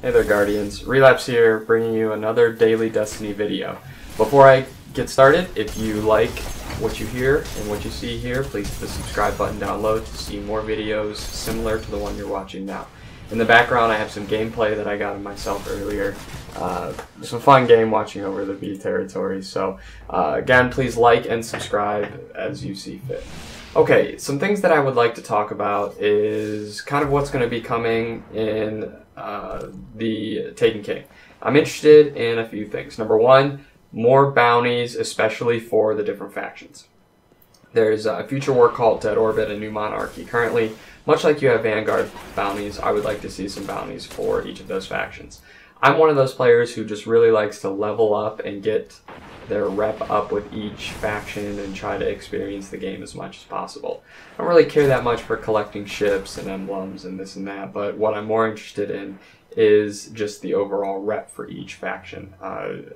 Hey there, Guardians. Relapse here, bringing you another daily Destiny video. Before I get started, if you like what you hear and what you see here, please hit the subscribe button down low to see more videos similar to the one you're watching now. In the background, I have some gameplay that I got of myself earlier. Some fun game watching over the B territory. So again, please like and subscribe as you see fit. Okay, some things that I would like to talk about is kind of what's going to be coming in the Taken King. I'm interested in a few things. Number one, more bounties, especially for the different factions. There's a future war called Dead Orbit, a new Monarchy. Currently, much like you have Vanguard bounties, I would like to see some bounties for each of those factions. I'm one of those players who just really likes to level up and get their rep up with each faction and try to experience the game as much as possible. I don't really care that much for collecting ships and emblems and this and that, but what I'm more interested in is just the overall rep for each faction.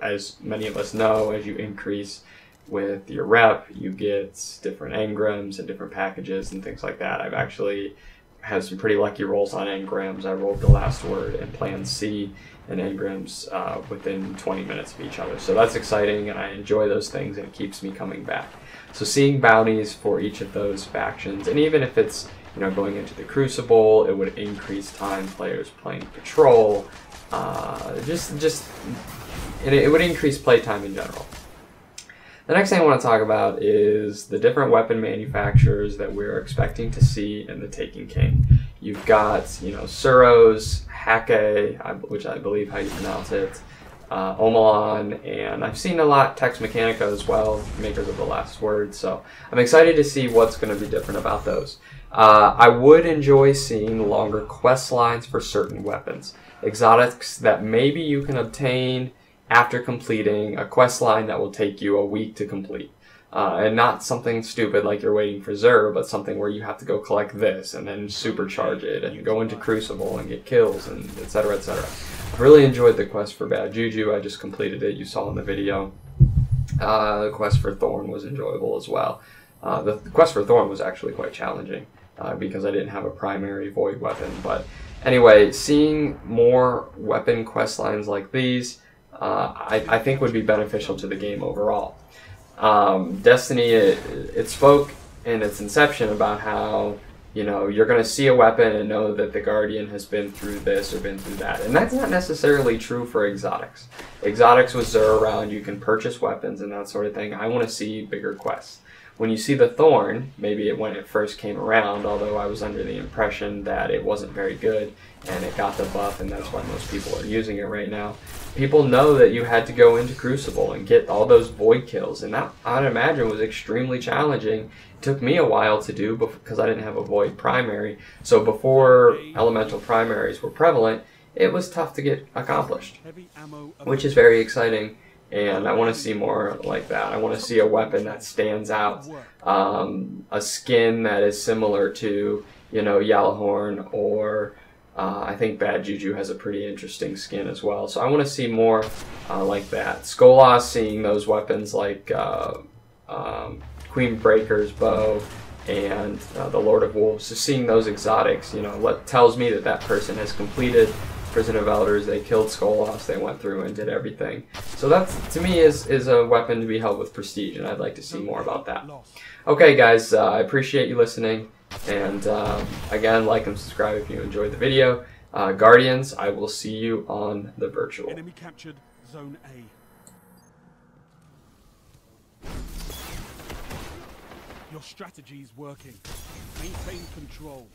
As many of us know, as you increase with your rep, you get different engrams and different packages and things like that. I've actually had some pretty lucky rolls on engrams. I rolled the last word and Plan C and engrams within 20 minutes of each other. So that's exciting, and I enjoy those things, and it keeps me coming back. So seeing bounties for each of those factions, and even if it's going into the Crucible, it would increase time players playing Patrol. It would increase playtime in general. The next thing I want to talk about is the different weapon manufacturers that we're expecting to see in the Taken King. You've got, Suros, Hake, which I believe how you pronounce it, Omelon, and I've seen a lot Tex Mechanica as well, makers of the last word, so I'm excited to see what's going to be different about those. I would enjoy seeing longer quest lines for certain weapons. Exotics that maybe you can obtain after completing a quest line that will take you a week to complete. And not something stupid like you're waiting for Xur, but something where you have to go collect this and then supercharge it and go into Crucible and get kills and etc. etc. I've really enjoyed the quest for Bad Juju. I just completed it, you saw in the video. The quest for Thorn was enjoyable as well. The quest for Thorn was actually quite challenging because I didn't have a primary void weapon. But anyway, seeing more weapon quest lines like these I think would be beneficial to the game overall. Destiny, it spoke in its inception about how, you're going to see a weapon and know that the Guardian has been through this or been through that. And that's not necessarily true for exotics. Exotics with Xur around, you can purchase weapons and that sort of thing. I want to see bigger quests. When you see the Thorn, maybe when it first came around, although I was under the impression that it wasn't very good, and it got the buff, and that's why most people are using it right now. People know that you had to go into Crucible and get all those void kills, and that, I'd imagine, was extremely challenging. It took me a while to do because I didn't have a void primary, so before elemental primaries were prevalent, it was tough to get accomplished, which is very exciting. And I want to see more like that. I want to see a weapon that stands out, a skin that is similar to, Yellowhorn, or I think Bad Juju has a pretty interesting skin as well. So I want to see more like that. Skolas, seeing those weapons like Queen Breaker's bow and the Lord of Wolves, so seeing those exotics, tells me that that person has completed Prison of Elders. They killed Skolas, they went through and did everything. So that, to me, is a weapon to be held with prestige, and I'd like to see more about that. Okay, guys, I appreciate you listening, and again, like and subscribe if you enjoyed the video. Guardians, I will see you on the virtual. Enemy captured Zone A. Your strategy's working. Maintain control.